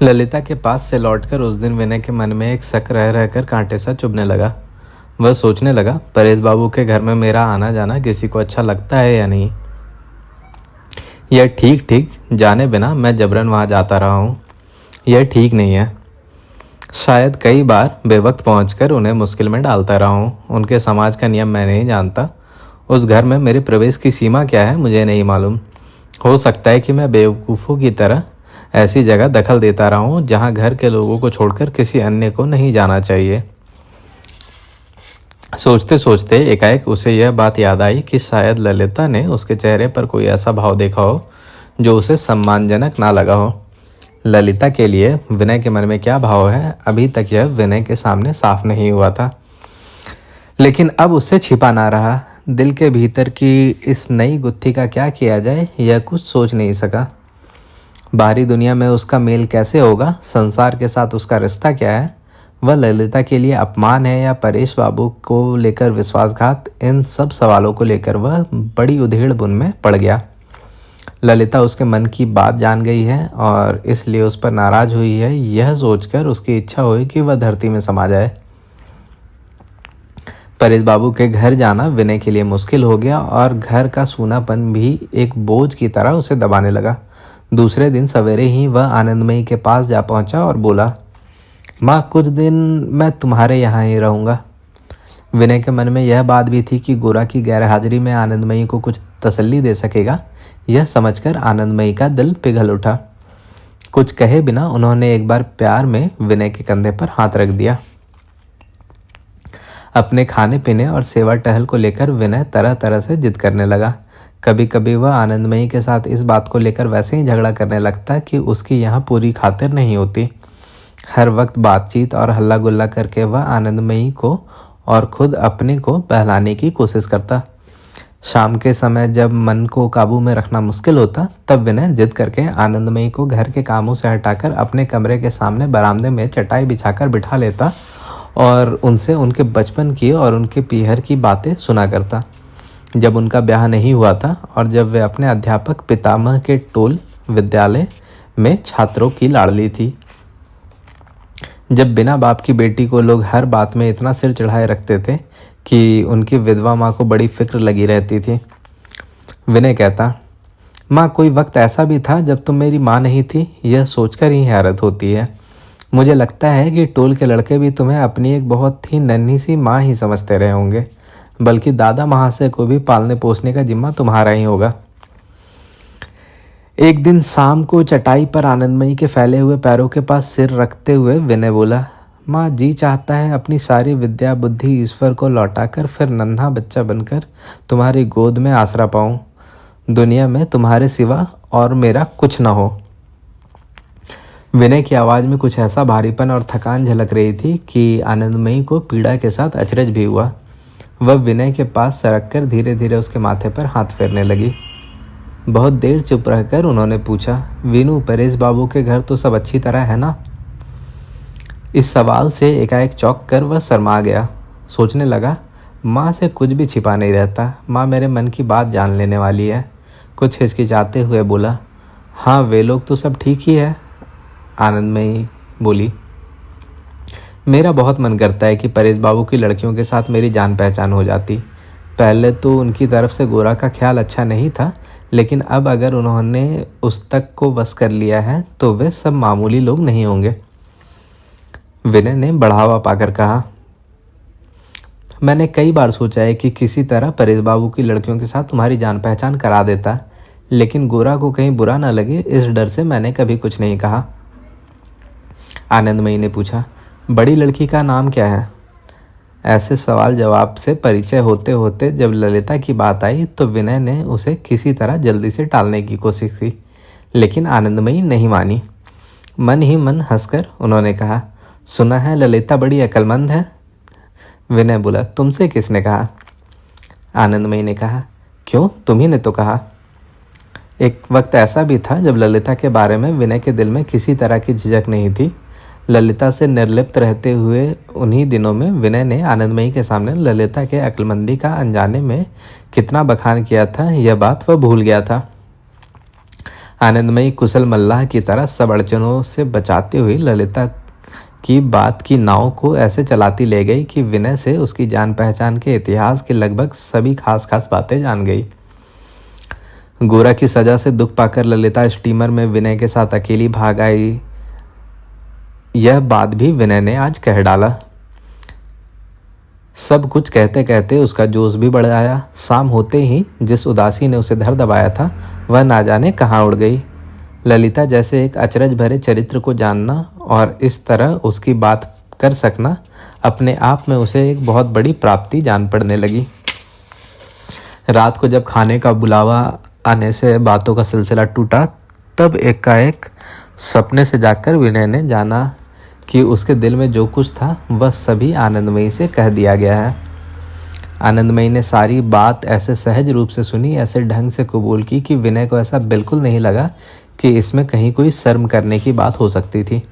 ललिता के पास से लौटकर उस दिन विनय के मन में एक शक रह रहकर कांटे सा चुभने लगा। वह सोचने लगा, परेश बाबू के घर में मेरा आना जाना किसी को अच्छा लगता है या नहीं। यह ठीक ठीक जाने बिना मैं जबरन वहाँ जाता रहा हूँ, यह ठीक नहीं है। शायद कई बार बेवक्त पहुंचकर उन्हें मुश्किल में डालता रहा हूँ। उनके समाज का नियम मैं नहीं जानता। उस घर में मेरे प्रवेश की सीमा क्या है मुझे नहीं मालूम। हो सकता है कि मैं बेवकूफ़ों की तरह ऐसी जगह दखल देता रहा हूँ जहाँ घर के लोगों को छोड़कर किसी अन्य को नहीं जाना चाहिए। सोचते सोचते एकाएक उसे यह बात याद आई कि शायद ललिता ने उसके चेहरे पर कोई ऐसा भाव देखा हो जो उसे सम्मानजनक ना लगा हो। ललिता के लिए विनय के मन में क्या भाव है, अभी तक यह विनय के सामने साफ नहीं हुआ था, लेकिन अब उससे छिपा ना रहा। दिल के भीतर की इस नई गुत्थी का क्या किया जाए, यह कुछ सोच नहीं सका। बाहरी दुनिया में उसका मेल कैसे होगा, संसार के साथ उसका रिश्ता क्या है, वह ललिता के लिए अपमान है या परेश बाबू को लेकर विश्वासघात, इन सब सवालों को लेकर वह बड़ी उधेड़ बुन में पड़ गया। ललिता उसके मन की बात जान गई है और इसलिए उस पर नाराज हुई है, यह सोचकर उसकी इच्छा हुई कि वह धरती में समा जाए। परेश बाबू के घर जाना विनय के लिए मुश्किल हो गया और घर का सूनापन भी एक बोझ की तरह उसे दबाने लगा। दूसरे दिन सवेरे ही वह आनंदमयी के पास जा पहुंचा और बोला, माँ, कुछ दिन मैं तुम्हारे यहाँ ही रहूँगा। विनय के मन में यह बात भी थी कि गोरा की गैरहाजिरी में आनंदमयी को कुछ तसल्ली दे सकेगा। यह समझकर आनंदमयी का दिल पिघल उठा। कुछ कहे बिना उन्होंने एक बार प्यार में विनय के कंधे पर हाथ रख दिया। अपने खाने पीने और सेवा टहल को लेकर विनय तरह तरह से जिद करने लगा। कभी कभी वह आनंदमयी के साथ इस बात को लेकर वैसे ही झगड़ा करने लगता कि उसकी यहाँ पूरी खातिर नहीं होती। हर वक्त बातचीत और हल्ला गुल्ला करके वह आनंदमयी को और खुद अपने को बहलाने की कोशिश करता। शाम के समय जब मन को काबू में रखना मुश्किल होता, तब विनय जिद करके आनंदमयी को घर के कामों से हटाकर अपने कमरे के सामने बरामदे में चटाई बिछाकर बिठा लेता और उनसे उनके बचपन की और उनके पीहर की बातें सुना करता। जब उनका ब्याह नहीं हुआ था और जब वे अपने अध्यापक पितामह के टोल विद्यालय में छात्रों की लाडली थी, जब बिना बाप की बेटी को लोग हर बात में इतना सिर चढ़ाए रखते थे कि उनकी विधवा माँ को बड़ी फिक्र लगी रहती थी। विनय कहता, माँ, कोई वक्त ऐसा भी था जब तुम मेरी माँ नहीं थी। यह सोचकर ही हैरत होती है। मुझे लगता है कि टोल के लड़के भी तुम्हें अपनी एक बहुत ही नन्ही सी माँ ही समझते रहे होंगे, बल्कि दादा महाशय को भी पालने पोसने का जिम्मा तुम्हारा ही होगा। एक दिन शाम को चटाई पर आनंदमयी के फैले हुए पैरों के पास सिर रखते हुए विनय बोला, माँ, जी चाहता है अपनी सारी विद्या बुद्धि ईश्वर को लौटाकर फिर नन्हा बच्चा बनकर तुम्हारी गोद में आसरा पाऊं। दुनिया में तुम्हारे सिवा और मेरा कुछ न हो। विनय की आवाज़ में कुछ ऐसा भारीपन और थकान झलक रही थी कि आनंदमयी को पीड़ा के साथ अचरज भी हुआ। वह विनय के पास सरक कर धीरे धीरे उसके माथे पर हाथ फेरने लगी। बहुत देर चुप रहकर उन्होंने पूछा, वीनू, परेश बाबू के घर तो सब अच्छी तरह है ना? इस सवाल से एकाएक चौंक कर वह शर्मा गया। सोचने लगा, माँ से कुछ भी छिपा नहीं रहता। माँ मेरे मन की बात जान लेने वाली है। कुछ हिचकिचाते हुए बोला, हाँ, वे लोग तो सब ठीक ही है। आनंदमयी बोली, मेरा बहुत मन करता है कि परेश बाबू की लड़कियों के साथ मेरी जान पहचान हो जाती। पहले तो उनकी तरफ से गोरा का ख्याल अच्छा नहीं था, लेकिन अब अगर उन्होंने उस तक को वश कर लिया है तो वे सब मामूली लोग नहीं होंगे। विनय ने बढ़ावा पाकर कहा, मैंने कई बार सोचा है कि किसी तरह परेश बाबू की लड़कियों के साथ तुम्हारी जान पहचान करा देता, लेकिन गोरा को कहीं बुरा ना लगे इस डर से मैंने कभी कुछ नहीं कहा। आनंदमयी ने पूछा, बड़ी लड़की का नाम क्या है? ऐसे सवाल जवाब से परिचय होते होते जब ललिता की बात आई तो विनय ने उसे किसी तरह जल्दी से टालने की कोशिश की, लेकिन आनंदमयी नहीं मानी। मन ही मन हंसकर उन्होंने कहा, सुना है ललिता बड़ी अक्लमंद है। विनय बोला, तुमसे किसने कहा? आनंदमयी ने कहा, क्यों, तुम्ही ने तो कहा। एक वक्त ऐसा भी था जब ललिता के बारे में विनय के दिल में किसी तरह की झिझक नहीं थी। ललिता से निर्लिप्त रहते हुए उन्हीं दिनों में विनय ने आनंदमयी के सामने ललिता के अक्लमंदी का अनजाने में कितना बखान किया था, यह बात वह भूल गया था। आनंदमयी कुशल मल्लाह की तरह सब अड़चनों से बचाते हुए ललिता की बात की नाव को ऐसे चलाती ले गई कि विनय से उसकी जान पहचान के इतिहास के लगभग सभी खास खास बातें जान गई। गोरा की सजा से दुख पाकर ललिता स्टीमर में विनय के साथ अकेली भाग आई। यह बात भी विनय ने आज कह डाला। सब कुछ कहते कहते उसका जोश भी बढ़ आया। शाम होते ही जिस उदासी ने उसे धर दबाया था वह ना जाने कहाँ उड़ गई। ललिता जैसे एक अचरज भरे चरित्र को जानना और इस तरह उसकी बात कर सकना अपने आप में उसे एक बहुत बड़ी प्राप्ति जान पड़ने लगी। रात को जब खाने का बुलावा आने से बातों का सिलसिला टूटा तब एकाएक सपने से जाकर विनय ने जाना कि उसके दिल में जो कुछ था वह सभी आनंदमयी से कह दिया गया है। आनंदमयी ने सारी बात ऐसे सहज रूप से सुनी, ऐसे ढंग से कबूल की कि विनय को ऐसा बिल्कुल नहीं लगा कि इसमें कहीं कोई शर्म करने की बात हो सकती थी।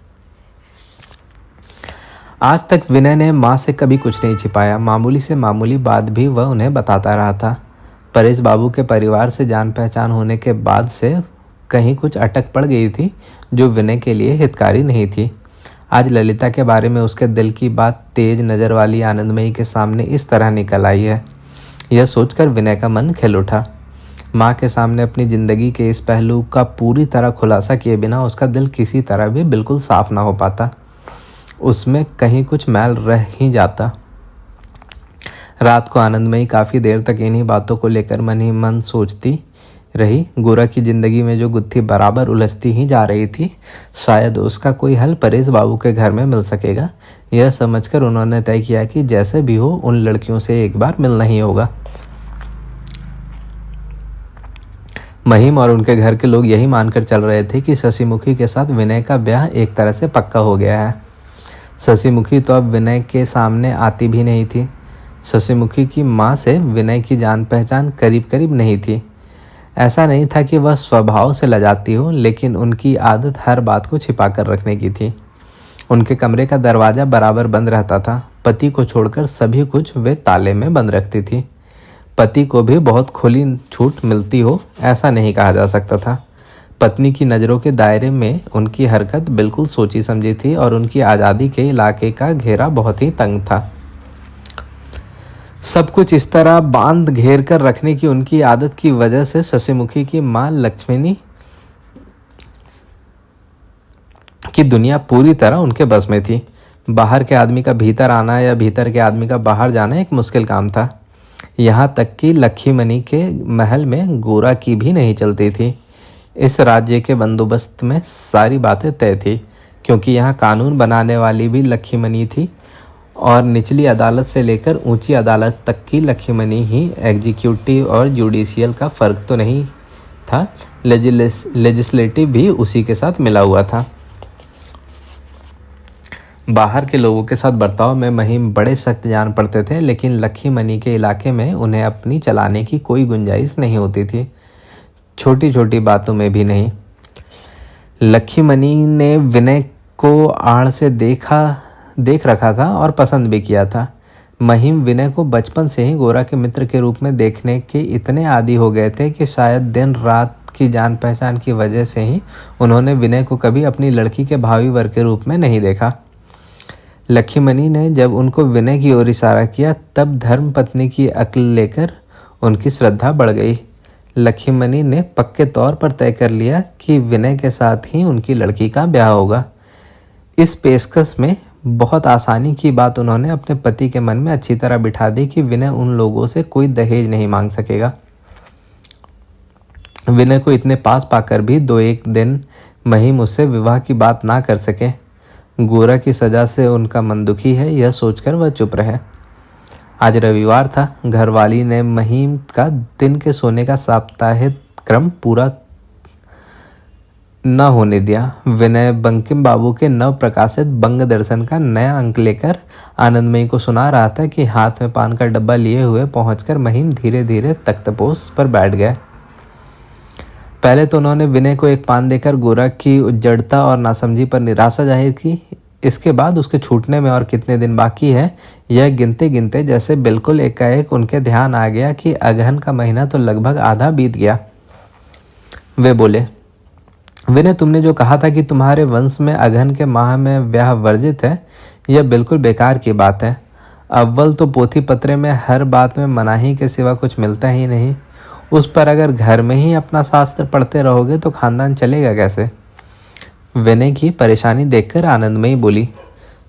आज तक विनय ने माँ से कभी कुछ नहीं छिपाया। मामूली से मामूली बात भी वह उन्हें बताता रहा था। परेश बाबू के परिवार से जान पहचान होने के बाद से कहीं कुछ अटक पड़ गई थी जो विनय के लिए हितकारी नहीं थी। आज ललिता के बारे में उसके दिल की बात तेज नज़र वाली आनंदमयी के सामने इस तरह निकल आई है। यह सोचकर विनय का मन खिल उठा। माँ के सामने अपनी ज़िंदगी के इस पहलू का पूरी तरह खुलासा किए बिना उसका दिल किसी तरह भी बिल्कुल साफ ना हो पाता। उसमें कहीं कुछ मैल रह ही जाता। रात को आनंदमयी काफ़ी देर तक इन्हीं बातों को लेकर मन ही मन सोचती रही। गोरा की ज़िंदगी में जो गुत्थी बराबर उलझती ही जा रही थी, शायद उसका कोई हल परेश बाबू के घर में मिल सकेगा। यह समझकर उन्होंने तय किया कि जैसे भी हो उन लड़कियों से एक बार मिलना ही होगा। महिम और उनके घर के लोग यही मानकर चल रहे थे कि शशिमुखी के साथ विनय का ब्याह एक तरह से पक्का हो गया है। शशिमुखी तो अब विनय के सामने आती भी नहीं थी। शशिमुखी की माँ से विनय की जान पहचान करीब करीब नहीं थी। ऐसा नहीं था कि वह स्वभाव से लजाती हो, लेकिन उनकी आदत हर बात को छिपा कर रखने की थी। उनके कमरे का दरवाज़ा बराबर बंद रहता था। पति को छोड़कर सभी कुछ वे ताले में बंद रखती थी। पति को भी बहुत खुली छूट मिलती हो ऐसा नहीं कहा जा सकता था। पत्नी की नज़रों के दायरे में उनकी हरकत बिल्कुल सोची समझी थी और उनकी आज़ादी के इलाके का घेरा बहुत ही तंग था। सब कुछ इस तरह बांध घेर कर रखने की उनकी आदत की वजह से शशिमुखी की माँ लक्ष्मणी की दुनिया पूरी तरह उनके बस में थी। बाहर के आदमी का भीतर आना या भीतर के आदमी का बाहर जाना एक मुश्किल काम था। यहाँ तक कि लक्ष्मणी के महल में गोरा की भी नहीं चलती थी। इस राज्य के बंदोबस्त में सारी बातें तय थी, क्योंकि यहाँ कानून बनाने वाली भी लक्ष्मणी थी और निचली अदालत से लेकर ऊंची अदालत तक की लक्ष्मणी ही। एग्जीक्यूटिव और जुडिशियल का फ़र्क तो नहीं था, लेजिस्लेटिव भी उसी के साथ मिला हुआ था। बाहर के लोगों के साथ बर्ताव में महिम बड़े सख्त जान पड़ते थे, लेकिन लक्ष्मणी के इलाके में उन्हें अपनी चलाने की कोई गुंजाइश नहीं होती थी, छोटी छोटी बातों में भी नहीं। लक्ष्मणी ने विनय को आड़ से देख रखा था और पसंद भी किया था। महिम विनय को बचपन से ही गोरा के मित्र के रूप में देखने के इतने आदी हो गए थे कि शायद दिन रात की जान पहचान की वजह से ही उन्होंने विनय को कभी अपनी लड़की के भावी वर के रूप में नहीं देखा। लक्ष्मणी ने जब उनको विनय की ओर इशारा किया तब धर्म पत्नी की अक्ल लेकर उनकी श्रद्धा बढ़ गई। लक्ष्मणी ने पक्के तौर पर तय कर लिया कि विनय के साथ ही उनकी लड़की का ब्याह होगा। इस पेशकश में बहुत आसानी की बात उन्होंने अपने पति के मन में अच्छी तरह बिठा दी कि विनय उन लोगों से कोई दहेज नहीं मांग सकेगा। विनय को इतने पास पाकर भी 2-1 दिन महिम उससे विवाह की बात ना कर सके। गोरा की सजा से उनका मन दुखी है, यह सोचकर वह चुप रहे। आज रविवार था। घरवाली ने महिम का दिन के सोने का साप्ताहिक क्रम पूरा न होने दिया। विनय बंकिम बाबू के नव प्रकाशित बंग दर्शन का नया अंक लेकर आनंदमयी को सुना रहा था कि हाथ में पान का डब्बा लिए हुए पहुंचकर महिम धीरे धीरे तख्तपोश पर बैठ गए। पहले तो उन्होंने विनय को एक पान देकर गोरा की उज्जड़ता और नासमझी पर निराशा जाहिर की। इसके बाद उसके छूटने में और कितने दिन बाकी है यह गिनते गिनते जैसे बिल्कुल एकाएक उनके ध्यान आ गया कि अगहन का महीना तो लगभग आधा बीत गया। वे बोले, विनय, तुमने जो कहा था कि तुम्हारे वंश में अगहन के माह में ब्याह वर्जित है, यह बिल्कुल बेकार की बात है। अव्वल तो पोथी पत्रे में हर बात में मनाही के सिवा कुछ मिलता ही नहीं। उस पर अगर घर में ही अपना शास्त्र पढ़ते रहोगे तो खानदान चलेगा कैसे? विनय की परेशानी देखकर आनंदमयी बोली,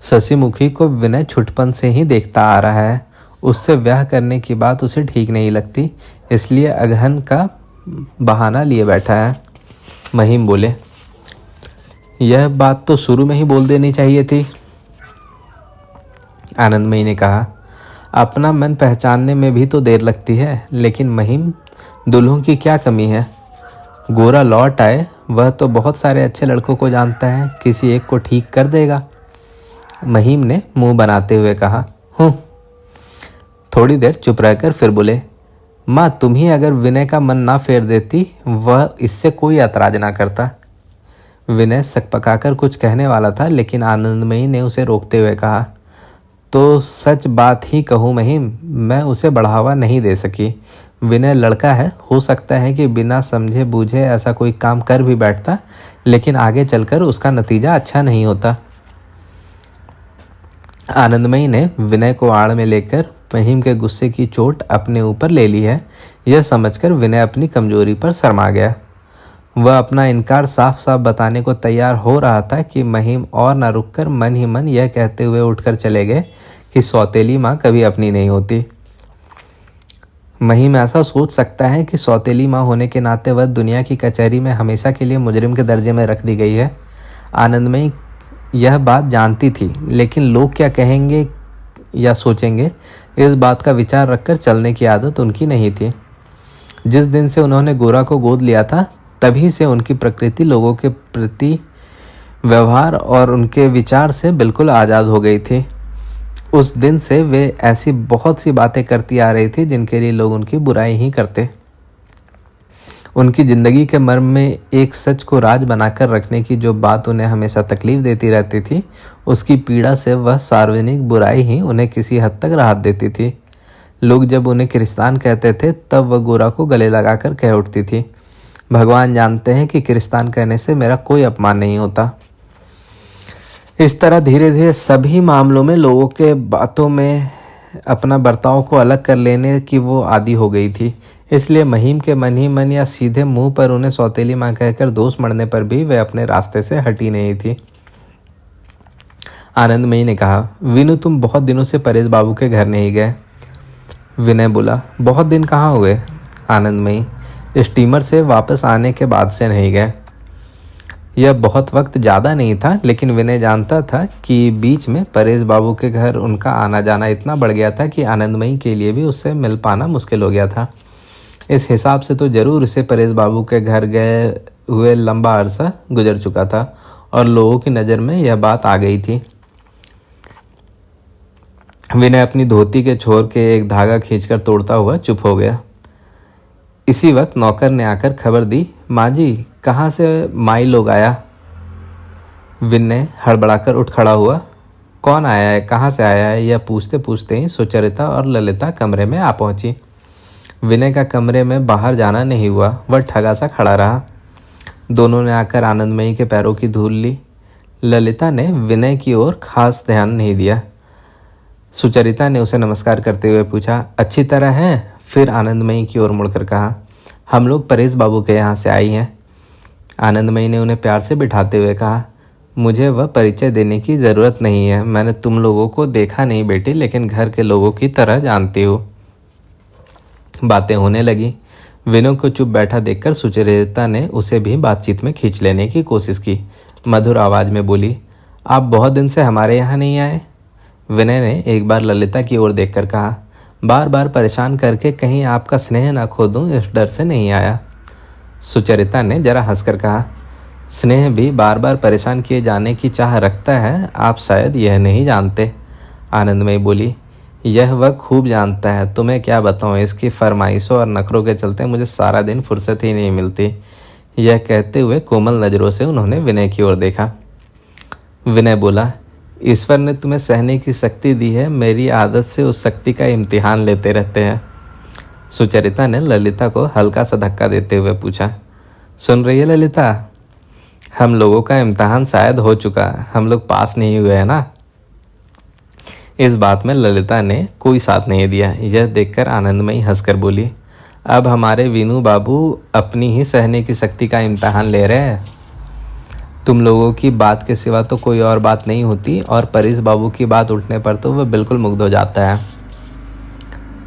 शशिमुखी को विनय छुटपन से ही देखता आ रहा है। उससे ब्याह करने की बात उसे ठीक नहीं लगती, इसलिए अगहन का बहाना लिए बैठा है। महिम बोले, यह बात तो शुरू में ही बोल देनी चाहिए थी। आनंदमयी ने कहा, अपना मन पहचानने में भी तो देर लगती है। लेकिन महिम, दुल्हों की क्या कमी है? गोरा लौट आए, वह तो बहुत सारे अच्छे लड़कों को जानता है, किसी एक को ठीक कर देगा। महिम ने मुंह बनाते हुए कहा, हूँ। थोड़ी देर चुप रहकर फिर बोले, माँ, तुम ही अगर विनय का मन ना फेर देती, वह इससे कोई ऐतराज ना करता। विनय सकपकाकर कुछ कहने वाला था, लेकिन आनंदमयी ने उसे रोकते हुए कहा, तो सच बात ही कहूँ महिम, मैं उसे बढ़ावा नहीं दे सकी। विनय लड़का है, हो सकता है कि बिना समझे बूझे ऐसा कोई काम कर भी बैठता, लेकिन आगे चलकर उसका नतीजा अच्छा नहीं होता। आनंदमयी ने विनय को आड़ में लेकर महिम के गुस्से की चोट अपने ऊपर ले ली है, यह समझकर विनय अपनी कमजोरी पर शर्मा गया। वह अपना इनकार साफ साफ बताने को तैयार हो रहा था कि महिम और न रुककर मन ही मन यह कहते हुए उठकर चले गए कि सौतेली माँ कभी अपनी नहीं होती। महिम ऐसा सोच सकता है कि सौतेली माँ होने के नाते वह दुनिया की कचहरी में हमेशा के लिए मुजरिम के दर्जे में रख दी गई है। आनंदमयी यह बात जानती थी, लेकिन लोग क्या कहेंगे या सोचेंगे, इस बात का विचार रखकर चलने की आदत उनकी नहीं थी। जिस दिन से उन्होंने गोरा को गोद लिया था, तभी से उनकी प्रकृति लोगों के प्रति व्यवहार और उनके विचार से बिल्कुल आज़ाद हो गई थी। उस दिन से वे ऐसी बहुत सी बातें करती आ रही थी जिनके लिए लोग उनकी बुराई ही करते। उनकी जिंदगी के मर्म में एक सच को राज बनाकर रखने की जो बात उन्हें हमेशा तकलीफ देती रहती थी, उसकी पीड़ा से वह सार्वजनिक बुराई ही उन्हें किसी हद तक राहत देती थी। लोग जब उन्हें किरिस्तान कहते थे, तब वह गोरा को गले लगाकर कह उठती थी, भगवान जानते हैं कि किरिस्तान कहने से मेरा कोई अपमान नहीं होता। इस तरह धीरे धीरे सभी मामलों में लोगों के बातों में अपना बर्ताव को अलग कर लेने की वो आदी हो गई थी। इसलिए महिम के मन ही मन या सीधे मुंह पर उन्हें सौतेली माँ कहकर दोष मढ़ने पर भी वे अपने रास्ते से हटी नहीं थी। आनंदमयी ने कहा, विनु, तुम बहुत दिनों से परेश बाबू के घर नहीं गए। विनय बोला, बहुत दिन कहाँ हुए? आनंदमयी, स्टीमर से वापस आने के बाद से नहीं गए। यह बहुत वक्त ज़्यादा नहीं था, लेकिन विनय जानता था कि बीच में परेश बाबू के घर उनका आना जाना इतना बढ़ गया था कि आनंदमयी के लिए भी उससे मिल पाना मुश्किल हो गया था। इस हिसाब से तो जरूर इसे परेश बाबू के घर गए हुए लंबा अरसा गुजर चुका था और लोगों की नज़र में यह बात आ गई थी। विनय अपनी धोती के छोर के एक धागा खींचकर तोड़ता हुआ चुप हो गया। इसी वक्त नौकर ने आकर खबर दी, माँ जी, कहाँ से माई लोग आया? विनय हड़बड़ाकर उठ खड़ा हुआ। कौन आया है, कहाँ से आया है, यह पूछते पूछते ही सुचरिता और ललिता कमरे में आ पहुंची। विनय का कमरे में बाहर जाना नहीं हुआ, वह ठगा सा खड़ा रहा। दोनों ने आकर आनंदमयी के पैरों की धूल ली। ललिता ने विनय की ओर खास ध्यान नहीं दिया। सुचरिता ने उसे नमस्कार करते हुए पूछा, अच्छी तरह है? फिर आनंदमयी की ओर मुड़कर कहा, हम लोग परेश बाबू के यहाँ से आई हैं। आनंदमयी ने उन्हें प्यार से बिठाते हुए कहा, मुझे वह परिचय देने की ज़रूरत नहीं है। मैंने तुम लोगों को देखा नहीं बेटी, लेकिन घर के लोगों की तरह जानती हूँ। बातें होने लगी। विनय को चुप बैठा देखकर सुचरिता ने उसे भी बातचीत में खींच लेने की कोशिश की। मधुर आवाज़ में बोली, आप बहुत दिन से हमारे यहाँ नहीं आए? विनय ने एक बार ललिता की ओर देखकर कहा, बार बार परेशान करके कहीं आपका स्नेह ना खो दूं, इस डर से नहीं आया। सुचरिता ने जरा हंसकर कहा, स्नेह भी बार बार परेशान किए जाने की चाह रखता है, आप शायद यह नहीं जानते। आनंदमयी बोली, यह वह खूब जानता है, तुम्हें क्या बताऊं, इसकी फरमाइशों और नखरों के चलते मुझे सारा दिन फुर्सत ही नहीं मिलती। यह कहते हुए कोमल नज़रों से उन्होंने विनय की ओर देखा। विनय बोला, ईश्वर ने तुम्हें सहने की शक्ति दी है, मेरी आदत से उस शक्ति का इम्तिहान लेते रहते हैं। सुचरिता ने ललिता को हल्का सा धक्का देते हुए पूछा, सुन रही है ललिता? हम लोगों का इम्तहान शायद हो चुका है, हम लोग पास नहीं हुए हैं ना। इस बात में ललिता ने कोई साथ नहीं दिया। यह देखकर आनंदमयी हंसकर बोली, अब हमारे वीनू बाबू अपनी ही सहने की शक्ति का इम्तहान ले रहे हैं। तुम लोगों की बात के सिवा तो कोई और बात नहीं होती, और परेश बाबू की बात उठने पर तो वह बिल्कुल मुग्ध हो जाता है।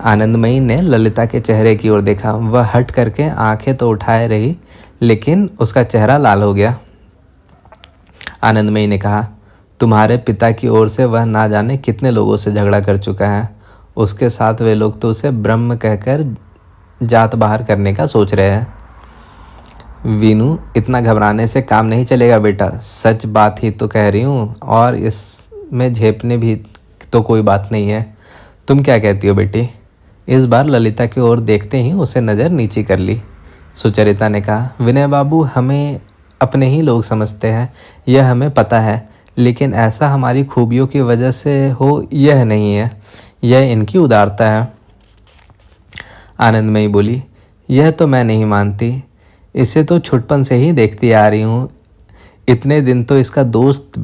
आनंदमयी ने ललिता के चेहरे की ओर देखा। वह हट करके आंखें तो उठाए रही, लेकिन उसका चेहरा लाल हो गया। आनंदमयी ने कहा, तुम्हारे पिता की ओर से वह ना जाने कितने लोगों से झगड़ा कर चुका है। उसके साथ वे लोग तो उसे ब्रह्म कहकर जात बाहर करने का सोच रहे हैं। वीनू, इतना घबराने से काम नहीं चलेगा बेटा, सच बात ही तो कह रही हूँ, और इसमें झेपने भी तो कोई बात नहीं है। तुम क्या कहती हो बेटी? इस बार ललिता की ओर देखते ही उसे नज़र नीची कर ली। सुचरिता ने कहा, विनय बाबू हमें अपने ही लोग समझते हैं, यह हमें पता है, लेकिन ऐसा हमारी खूबियों की वजह से हो यह नहीं है, यह इनकी उदारता है। आनंदमयी बोली, यह तो मैं नहीं मानती, इसे तो छुटपन से ही देखती आ रही हूँ। इतने दिन तो इसका दोस्त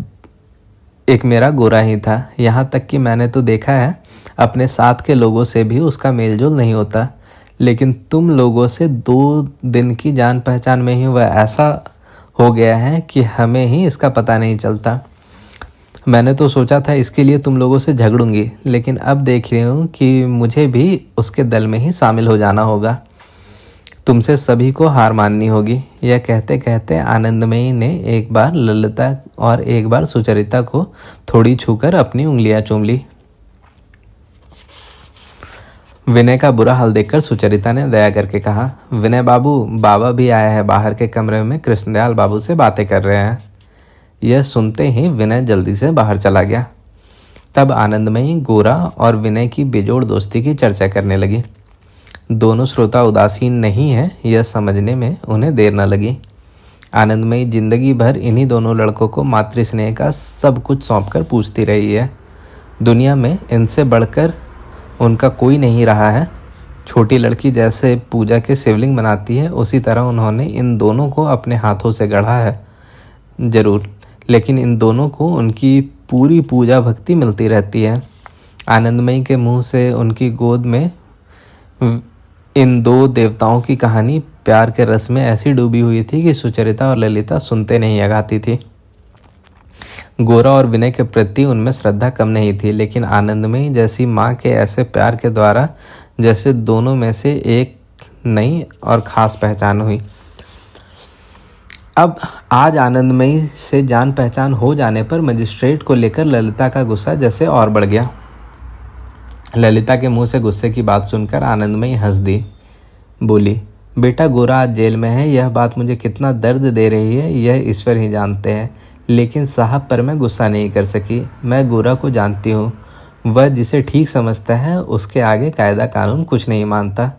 एक मेरा गोरा ही था, यहाँ तक कि मैंने तो देखा है अपने साथ के लोगों से भी उसका मेलजोल नहीं होता, लेकिन तुम लोगों से 2 दिन की जान पहचान में ही वह ऐसा हो गया है कि हमें ही इसका पता नहीं चलता। मैंने तो सोचा था इसके लिए तुम लोगों से झगड़ूंगी, लेकिन अब देख रही हूँ कि मुझे भी उसके दल में ही शामिल हो जाना होगा। तुमसे सभी को हार माननी होगी। यह कहते कहते आनंदमयी ने एक बार ललिता और एक बार सुचरिता को थोड़ी छूकर अपनी उंगलियां चूम ली। विनय का बुरा हाल देखकर सुचरिता ने दया करके कहा, विनय बाबू, बाबा भी आया है, बाहर के कमरे में कृष्णदयाल बाबू से बातें कर रहे हैं। यह सुनते ही विनय जल्दी से बाहर चला गया। तब आनंदमयी गोरा और विनय की बेजोड़ दोस्ती की चर्चा करने लगी। दोनों श्रोता उदासीन नहीं है, यह समझने में उन्हें देर न लगी। आनंदमयी जिंदगी भर इन्हीं दोनों लड़कों को मातृस्नेह का सब कुछ सौंपकर पूछती रही है। दुनिया में इनसे बढ़कर उनका कोई नहीं रहा है। छोटी लड़की जैसे पूजा के शिवलिंग बनाती है, उसी तरह उन्होंने इन दोनों को अपने हाथों से गढ़ा है जरूर, लेकिन इन दोनों को उनकी पूरी पूजा भक्ति मिलती रहती है। आनंदमयी के मुंह से उनकी गोद में इन 2 देवताओं की कहानी प्यार के रस में ऐसी डूबी हुई थी कि सुचरिता और ललिता सुनते नहीं अगाती थी। गोरा और विनय के प्रति उनमें श्रद्धा कम नहीं थी, लेकिन आनंदमयी जैसी माँ के ऐसे प्यार के द्वारा जैसे दोनों में से एक नई और ख़ास पहचान हुई। अब आज आनंदमयी से जान पहचान हो जाने पर मजिस्ट्रेट को लेकर ललिता का गुस्सा जैसे और बढ़ गया। ललिता के मुंह से गुस्से की बात सुनकर आनंदमयी हंस दी। बोली, बेटा गोरा आज जेल में है, यह बात मुझे कितना दर्द दे रही है यह ईश्वर ही जानते हैं, लेकिन साहब पर मैं गुस्सा नहीं कर सकी। मैं गोरा को जानती हूँ, वह जिसे ठीक समझता है उसके आगे कायदा कानून कुछ नहीं मानता।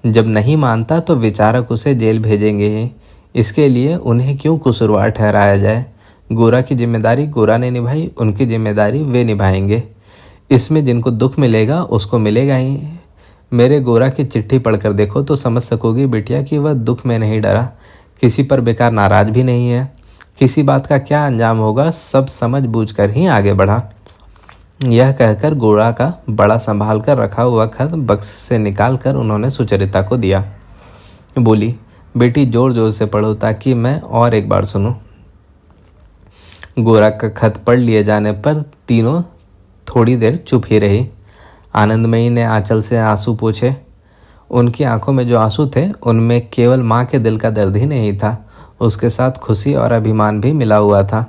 जब नहीं मानता तो विचारक उसे जेल भेजेंगे ही, इसके लिए उन्हें क्यों कसूरवार ठहराया जाए। गोरा की जिम्मेदारी गोरा ने निभाई, उनकी जिम्मेदारी वे निभाएंगे। इसमें जिनको दुख मिलेगा उसको मिलेगा ही। मेरे गोरा की चिट्ठी पढ़कर देखो तो समझ सकोगी बिटिया कि वह दुख में नहीं डरा, किसी पर बेकार नाराज भी नहीं है। किसी बात का क्या अंजाम होगा सब समझ बूझ कर ही आगे बढ़ा। यह कहकर गोरा का बड़ा संभाल कर रखा हुआ खत बक्स से निकाल कर उन्होंने सुचरिता को दिया। बोली, बेटी जोर जोर से पढ़ो ताकि मैं और एक बार सुनूं। गोरा का खत पढ़ लिए जाने पर तीनों थोड़ी देर चुप ही रही। आनंदमयी ने आंचल से आंसू पोंछे। उनकी आंखों में जो आंसू थे उनमें केवल माँ के दिल का दर्द ही नहीं था, उसके साथ खुशी और अभिमान भी मिला हुआ था।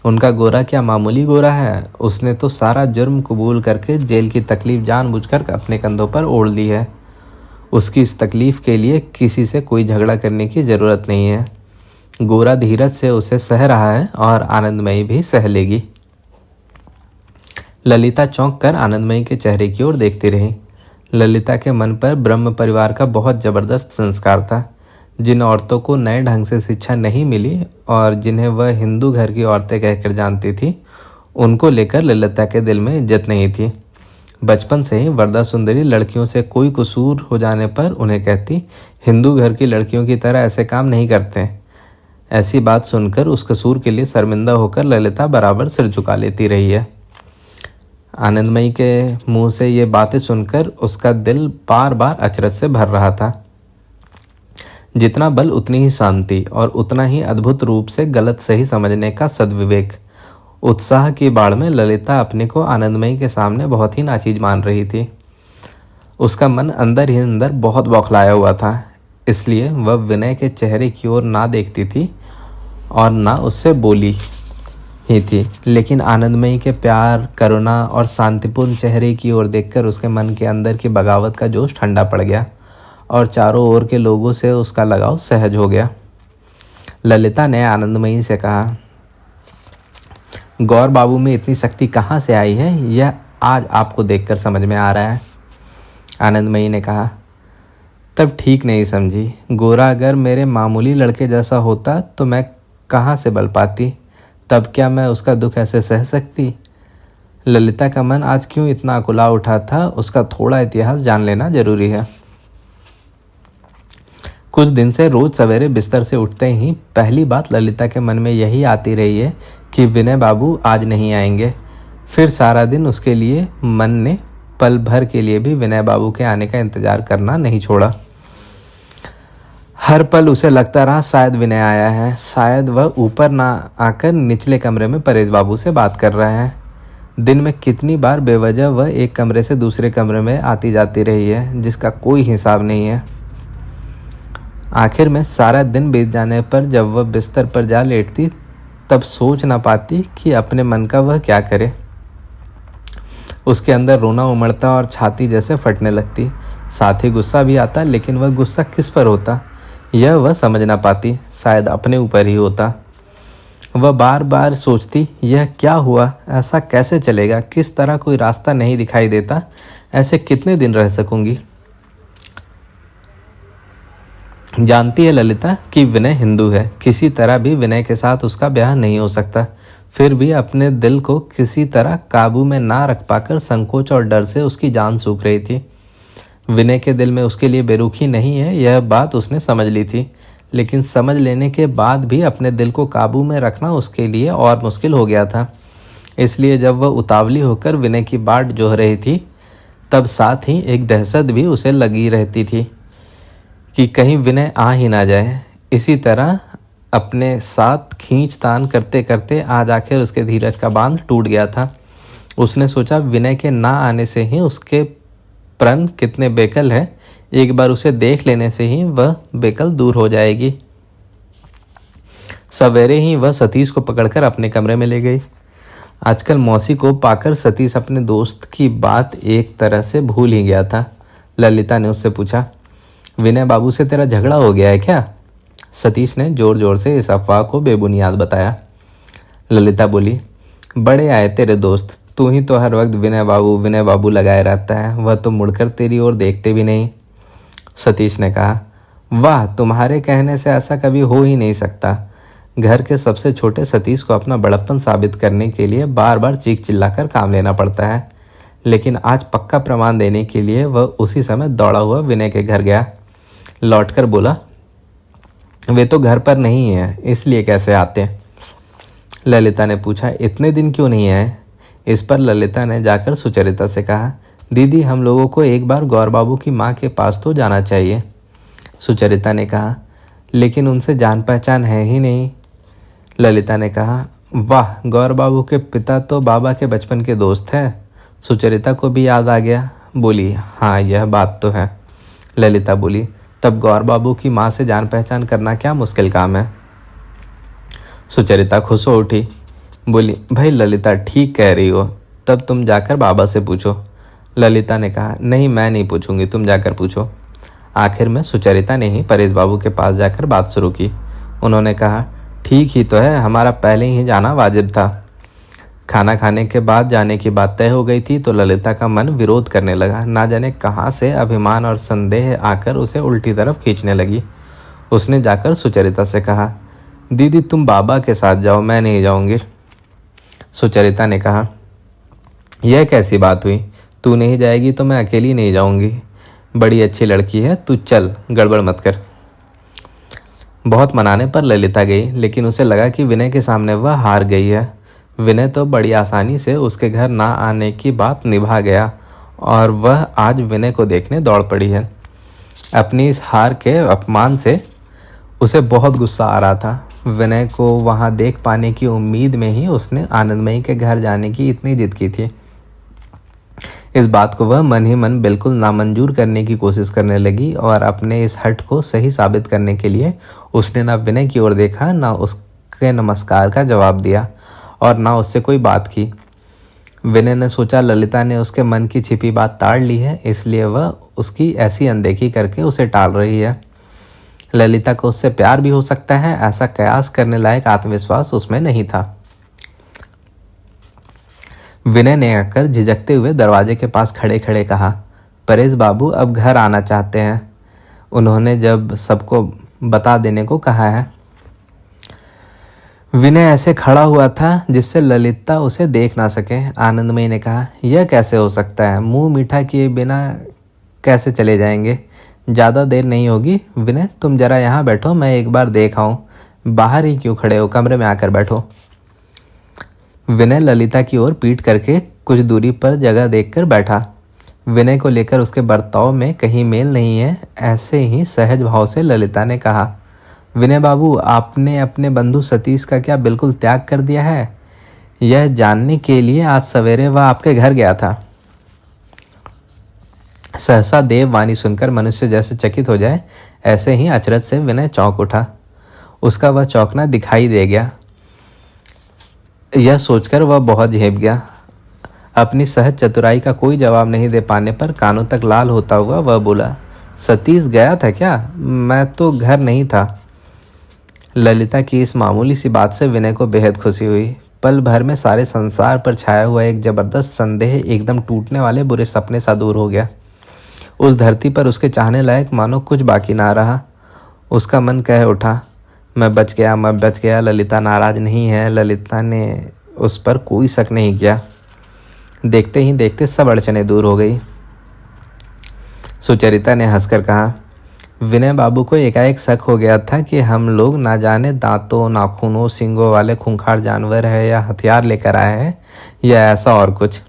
उनका गोरा क्या मामूली गोरा है, उसने तो सारा जुर्म कबूल करके जेल की तकलीफ जानबूझकर अपने कंधों पर ओढ़ ली है। उसकी इस तकलीफ के लिए किसी से कोई झगड़ा करने की ज़रूरत नहीं है। गोरा धीरज से उसे सह रहा है और आनंदमयी भी सह लेगी। ललिता चौंक कर आनंदमयी के चेहरे की ओर देखती रही। ललिता के मन पर ब्रह्म परिवार का बहुत ज़बरदस्त संस्कार था। जिन औरतों को नए ढंग से शिक्षा नहीं मिली और जिन्हें वह हिंदू घर की औरतें कहकर जानती थी, उनको लेकर ललिता के दिल में इज्जत नहीं थी। बचपन से ही वरदा सुंदरी लड़कियों से कोई कसूर हो जाने पर उन्हें कहती, हिंदू घर की लड़कियों की तरह ऐसे काम नहीं करते। ऐसी बात सुनकर उस कसूर के लिए शर्मिंदा होकर ललिता बराबर सिर झुका लेती रही है। आनंदमयी के मुंह से ये बातें सुनकर उसका दिल बार बार अचरज से भर रहा था। जितना बल उतनी ही शांति और उतना ही अद्भुत रूप से गलत सही समझने का सद्विवेक। उत्साह की बाढ़ में ललिता अपने को आनंदमयी के सामने बहुत ही नाचीज मान रही थी। उसका मन अंदर ही अंदर बहुत बौखलाया हुआ था, इसलिए वह विनय के चेहरे की ओर ना देखती थी और ना उससे बोली ही थी। लेकिन आनंदमयी के प्यार, करुणा और शांतिपूर्ण चेहरे की ओर देखकर उसके मन के अंदर की बगावत का जोश ठंडा पड़ गया और चारों ओर के लोगों से उसका लगाव सहज हो गया। ललिता ने आनंदमयी से कहा, गौर बाबू में इतनी शक्ति कहाँ से आई है, यह आज आपको देखकर समझ में आ रहा है। आनंदमयी ने कहा, तब ठीक नहीं समझी। गोरा अगर मेरे मामूली लड़के जैसा होता तो मैं कहाँ से बल पाती, तब क्या मैं उसका दुख ऐसे सह सकती। ललिता का मन आज क्यों इतना अकुला उठा था, उसका थोड़ा इतिहास जान लेना जरूरी है। कुछ दिन से रोज सवेरे बिस्तर से उठते ही पहली बात ललिता के मन में यही आती रही है कि विनय बाबू आज नहीं आएंगे। फिर सारा दिन उसके लिए मन ने पल भर के लिए भी विनय बाबू के आने का इंतजार करना नहीं छोड़ा। हर पल उसे लगता रहा शायद विनय आया है, शायद वह ऊपर ना आकर निचले कमरे में परेश बाबू से बात कर रहा है। दिन में कितनी बार बेवजह वह एक कमरे से दूसरे कमरे में आती जाती रही है, जिसका कोई हिसाब नहीं है। आखिर में सारा दिन बीत जाने पर जब वह बिस्तर पर जा लेटती तब सोच ना पाती कि अपने मन का वह क्या करे। उसके अंदर रोना उमड़ता और छाती जैसे फटने लगती। साथ ही गुस्सा भी आता, लेकिन वह गुस्सा किस पर होता यह वह समझ ना पाती। शायद अपने ऊपर ही होता। वह बार बार सोचती, यह क्या हुआ, ऐसा कैसे चलेगा, किस तरह कोई रास्ता नहीं दिखाई देता, ऐसे कितने दिन रह सकूंगी। जानती है ललिता कि विनय हिंदू है, किसी तरह भी विनय के साथ उसका ब्याह नहीं हो सकता। फिर भी अपने दिल को किसी तरह काबू में ना रख पाकर संकोच और डर से उसकी जान सूख रही थी। विनय के दिल में उसके लिए बेरुखी नहीं है, यह बात उसने समझ ली थी, लेकिन समझ लेने के बाद भी अपने दिल को काबू में रखना उसके लिए और मुश्किल हो गया था। इसलिए जब वह उतावली होकर विनय की बाट जोह रही थी तब साथ ही एक दहशत भी उसे लगी रहती थी कि कहीं विनय आ ही ना जाए। इसी तरह अपने साथ खींचतान करते करते आज आखिर उसके धीरज का बांध टूट गया था। उसने सोचा विनय के ना आने से ही उसके प्रण कितने बेकल है, एक बार उसे देख लेने से ही वह बेकल दूर हो जाएगी। सवेरे ही वह सतीश को पकड़कर अपने कमरे में ले गई। आजकल मौसी को पाकर सतीश अपने दोस्त की बात एक तरह से भूल ही गया था। ललिता ने उससे पूछा, विनय बाबू से तेरा झगड़ा हो गया है क्या? सतीश ने जोर जोर से इस अफवाह को बेबुनियाद बताया। ललिता बोली, बड़े आए तेरे दोस्त, तू ही तो हर वक्त विनय बाबू लगाए रहता है, वह तो मुड़कर तेरी ओर देखते भी नहीं। सतीश ने कहा, वाह, तुम्हारे कहने से ऐसा कभी हो ही नहीं सकता। घर के सबसे छोटे सतीश को अपना बड़प्पन साबित करने के लिए बार बार चीख चिल्लाकर काम लेना पड़ता है, लेकिन आज पक्का प्रमाण देने के लिए वह उसी समय दौड़ा हुआ विनय के घर गया। लौटकर बोला, वे तो घर पर नहीं है, इसलिए कैसे आते? ललिता ने पूछा, इतने दिन क्यों नहीं आए? इस पर ललिता ने जाकर सुचरिता से कहा, दीदी, हम लोगों को एक बार गौर बाबू की माँ के पास तो जाना चाहिए। सुचरिता ने कहा, लेकिन उनसे जान पहचान है ही नहीं। ललिता ने कहा, वाह, गौर बाबू के पिता तो बाबा के बचपन के दोस्त हैं। सुचरिता को भी याद आ गया, बोली, हाँ, यह बात तो है। ललिता बोली, तब गौर बाबू की माँ से जान पहचान करना क्या मुश्किल काम है। सुचरिता खुश हो उठी, बोली, भाई ललिता ठीक कह रही हो, तब तुम जाकर बाबा से पूछो। ललिता ने कहा, नहीं, मैं नहीं पूछूंगी, तुम जाकर पूछो। आखिर में सुचरिता ने ही परेश बाबू के पास जाकर बात शुरू की। उन्होंने कहा, ठीक ही तो है, हमारा पहले ही जाना वाजिब था। खाना खाने के बाद जाने की बात तय हो गई थी तो ललिता का मन विरोध करने लगा। ना जाने कहाँ से अभिमान और संदेह आकर उसे उल्टी तरफ खींचने लगी। उसने जाकर सुचरिता से कहा, दीदी, तुम बाबा के साथ जाओ, मैं नहीं जाऊंगी। सुचरिता ने कहा, यह कैसी बात हुई? तू नहीं जाएगी तो मैं अकेली नहीं जाऊंगी। बड़ी अच्छी लड़की है, तू चल, गड़बड़ मत कर। बहुत मनाने पर ललिता गई, लेकिन उसे लगा कि विनय के सामने वह हार गई है। विनय तो बड़ी आसानी से उसके घर ना आने की बात निभा गया और वह आज विनय को देखने दौड़ पड़ी है। अपनी इस हार के अपमान से उसे बहुत गुस्सा आ रहा था। विनय को वहां देख पाने की उम्मीद में ही उसने आनंदमयी के घर जाने की इतनी जिद की थी। इस बात को वह मन ही मन बिल्कुल नामंजूर करने की कोशिश करने लगी और अपने इस हट को सही साबित करने के लिए उसने ना विनय की ओर देखा, ना उसके नमस्कार का जवाब दिया और ना उससे कोई बात की। विनय ने सोचा ललिता ने उसके मन की छिपी बात ताड़ ली है, इसलिए वह उसकी ऐसी अनदेखी करके उसे टाल रही है। ललिता को उससे प्यार भी हो सकता है, ऐसा कयास करने लायक आत्मविश्वास उसमें नहीं था। विनय ने आकर झिझकते हुए दरवाजे के पास खड़े खड़े कहा, परेश बाबू अब घर आना चाहते हैं। उन्होंने जब सबको बता देने को कहा है। विनय ऐसे खड़ा हुआ था जिससे ललिता उसे देख ना सके। आनंदमयी ने कहा, यह कैसे हो सकता है? मुंह मीठा किए बिना कैसे चले जाएंगे? ज़्यादा देर नहीं होगी। विनय, तुम जरा यहाँ बैठो, मैं एक बार देख आऊँ। बाहर ही क्यों खड़े हो, कमरे में आकर बैठो। विनय ललिता की ओर पीठ करके कुछ दूरी पर जगह देखकर बैठा। विनय को लेकर उसके बर्ताव में कहीं मेल नहीं है, ऐसे ही सहज भाव से ललिता ने कहा, विनय बाबू, आपने अपने बंधु सतीश का क्या बिल्कुल त्याग कर दिया है? यह जानने के लिए आज सवेरे वह आपके घर गया था। सहसा देववाणी सुनकर मनुष्य जैसे चकित हो जाए, ऐसे ही अचरज से विनय चौंक उठा। उसका वह चौंकना दिखाई दे गया। यह सोचकर वह बहुत झेप गया। अपनी सहज चतुराई का कोई जवाब नहीं दे पाने पर कानों तक लाल होता हुआ वह बोला, सतीश गया था क्या? मैं तो घर नहीं था। ललिता की इस मामूली सी बात से विनय को बेहद खुशी हुई। पल भर में सारे संसार पर छाया हुआ एक जबरदस्त संदेह एकदम टूटने वाले बुरे सपने सा दूर हो गया। उस धरती पर उसके चाहने लायक मानो कुछ बाकी ना रहा। उसका मन कह उठा, मैं बच गया। ललिता नाराज नहीं है। ललिता ने उस पर कोई शक नहीं किया। देखते ही देखते सब अड़चने दूर हो गई। सुचरिता ने हंसकर कहा, विनय बाबू को एकाएक शक हो गया था कि हम लोग ना जाने दांतों, नाखूनों, सींगों वाले खूंखार जानवर है या हथियार लेकर आए हैं या ऐसा और कुछ।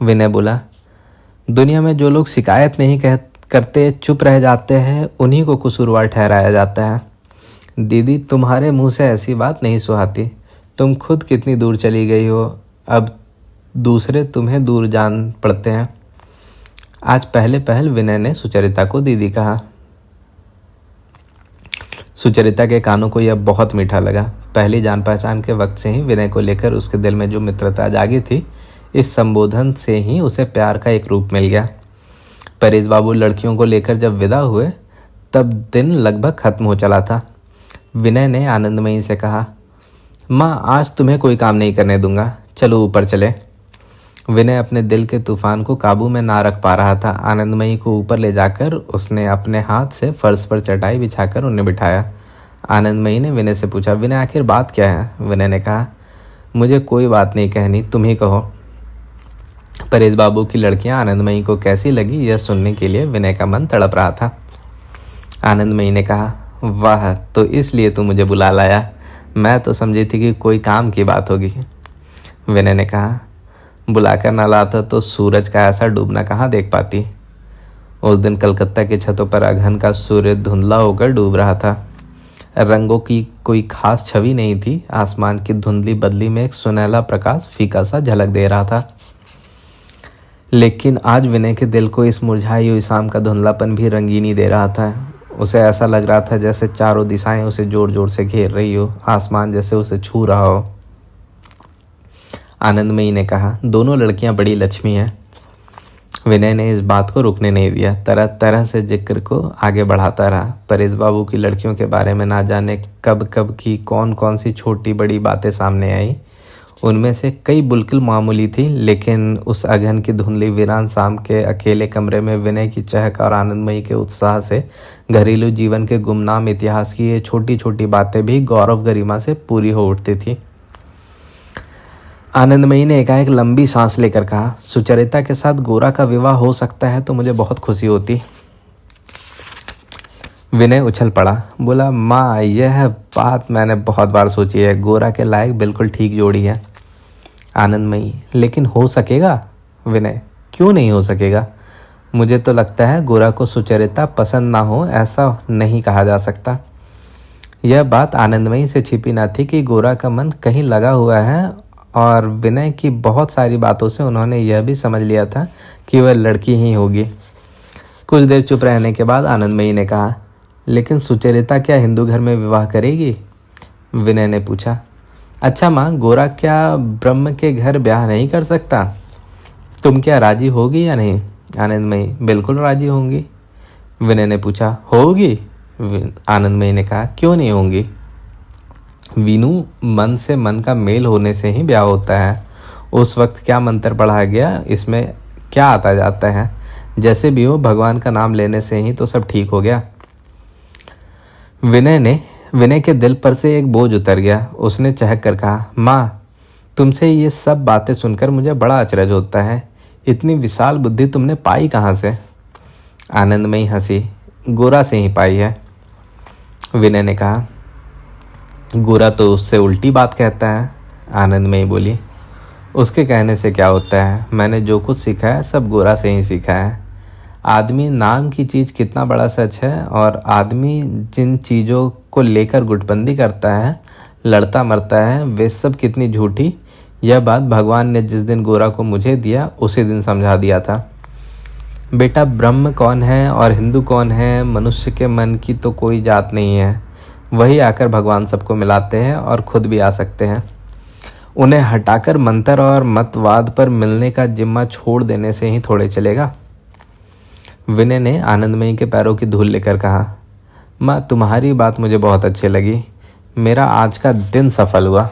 विनय बोला, दुनिया में जो लोग शिकायत नहीं करते, चुप रह जाते हैं, उन्हीं को कसूरवार ठहराया जाता है। दीदी, तुम्हारे मुंह से ऐसी बात नहीं सुहाती। तुम खुद कितनी दूर चली गई हो, अब दूसरे तुम्हें दूर जान पड़ते हैं। आज पहले पहल विनय ने सुचरिता को दीदी कहा। सुचरिता के कानों को यह बहुत मीठा लगा। पहली जान पहचान के वक्त से ही विनय को लेकर उसके दिल में जो मित्रता जागी थी, इस संबोधन से ही उसे प्यार का एक रूप मिल गया। परेश बाबू लड़कियों को लेकर जब विदा हुए तब दिन लगभग खत्म हो चला था। विनय ने आनंदमयी से कहा, माँ, आज तुम्हें कोई काम नहीं करने दूंगा, चलो ऊपर चले। विनय अपने दिल के तूफान को काबू में ना रख पा रहा था। आनंदमयी को ऊपर ले जाकर उसने अपने हाथ से फर्श पर चटाई बिछाकर उन्हें बिठाया। आनंदमयी ने विनय से पूछा, विनय, आखिर बात क्या है? विनय ने कहा, मुझे कोई बात नहीं कहनी, तुम ही कहो। परेश बाबू की लड़कियां आनंदमयी को कैसी लगी यह सुनने के लिए विनय का मन तड़प रहा था। आनंदमयी ने कहा, वाह, तो इसलिए तू मुझे बुला लाया। मैं तो समझी थी कि कोई काम की बात होगी। विनय ने कहा, बुलाकर ना लाता तो सूरज का ऐसा डूबना कहाँ देख पाती। उस दिन कलकत्ता की छतों पर अगहन का सूर्य धुंधला होकर डूब रहा था। रंगों की कोई खास छवि नहीं थी। आसमान की धुंधली बदली में एक सुनहला प्रकाश फीका सा झलक दे रहा था। लेकिन आज विनय के दिल को इस मुरझाई हुई शाम का धुंधलापन भी रंगीनी दे रहा था। उसे ऐसा लग रहा था जैसे चारों दिशाएं उसे जोर जोर से घेर रही हो, आसमान जैसे उसे छू रहा हो। आनंदमयी ने कहा, दोनों लड़कियां बड़ी लक्ष्मी हैं। विनय ने इस बात को रुकने नहीं दिया, तरह तरह से जिक्र को आगे बढ़ाता रहा। परेश बाबू की लड़कियों के बारे में ना जाने कब कब की कौन कौन सी छोटी बड़ी बातें सामने आई। उनमें से कई बिल्कुल मामूली थी, लेकिन उस अगहन की धुंधली वीरान शाम के अकेले कमरे में विनय की चहक और आनंदमयी के उत्साह से घरेलू जीवन के गुमनाम इतिहास की ये छोटी छोटी बातें भी गौरव गरिमा से पूरी हो उठती थी। आनंदमयी ने एकाएक लंबी सांस लेकर कहा, सुचरिता के साथ गोरा का विवाह हो सकता है तो मुझे बहुत खुशी होती। विनय उछल पड़ा, बोला, माँ यह बात मैंने बहुत बार सोची है, गोरा के लायक बिल्कुल ठीक जोड़ी है। आनंदमयी, लेकिन हो सकेगा? विनय, क्यों नहीं हो सकेगा? मुझे तो लगता है गोरा को सुचरिता पसंद ना हो ऐसा नहीं कहा जा सकता। यह बात आनंदमयी से छिपी ना थी कि गोरा का मन कहीं लगा हुआ है, और विनय की बहुत सारी बातों से उन्होंने यह भी समझ लिया था कि वह लड़की ही होगी। कुछ देर चुप रहने के बाद आनंदमयी ने कहा, लेकिन सुचरिता क्या हिंदू घर में विवाह करेगी? विनय ने पूछा। अच्छा माँ, गोरा क्या ब्रह्म के घर ब्याह नहीं कर सकता? तुम क्या राजी होगी या नहीं? आनंदमयी, बिल्कुल राजी होंगी। विनय ने पूछा, होगी? आनंदमयी ने कहा, क्यों नहीं होंगी? वीनू, मन से मन का मेल होने से ही ब्याह होता है। उस वक्त क्या मंत्र पढ़ा गया, इसमें क्या आता जाता है? जैसे भी हो, भगवान का नाम लेने से ही तो सब ठीक हो गया। विनय के दिल पर से एक बोझ उतर गया। उसने चहक कर कहा, माँ, तुमसे ये सब बातें सुनकर मुझे बड़ा अचरज होता है। इतनी विशाल बुद्धि तुमने पाई कहाँ से? आनंदमयी हंसी, गोरा से ही पाई है। विनय ने कहा, गोरा तो उससे उल्टी बात कहता है। आनंदमयी बोली, उसके कहने से क्या होता है? मैंने जो कुछ सीखा है सब गोरा से ही सीखा है। आदमी नाम की चीज़ कितना बड़ा सच है, और आदमी जिन चीज़ों को लेकर गुटबंदी करता है, लड़ता मरता है, वे सब कितनी झूठी। यह बात भगवान ने जिस दिन गोरा को मुझे दिया उसी दिन समझा दिया था। बेटा, ब्रह्म कौन है और हिंदू कौन है, मनुष्य के मन की तो कोई जात नहीं है। वही आकर भगवान सबको मिलाते हैं और खुद भी आ सकते हैं। उन्हें हटाकर मंत्र और मतवाद पर मिलने का जिम्मा छोड़ देने से ही थोड़े चलेगा। विनय ने आनंदमयी के पैरों की धूल लेकर कहा, माँ, तुम्हारी बात मुझे बहुत अच्छी लगी। मेरा आज का दिन सफल हुआ।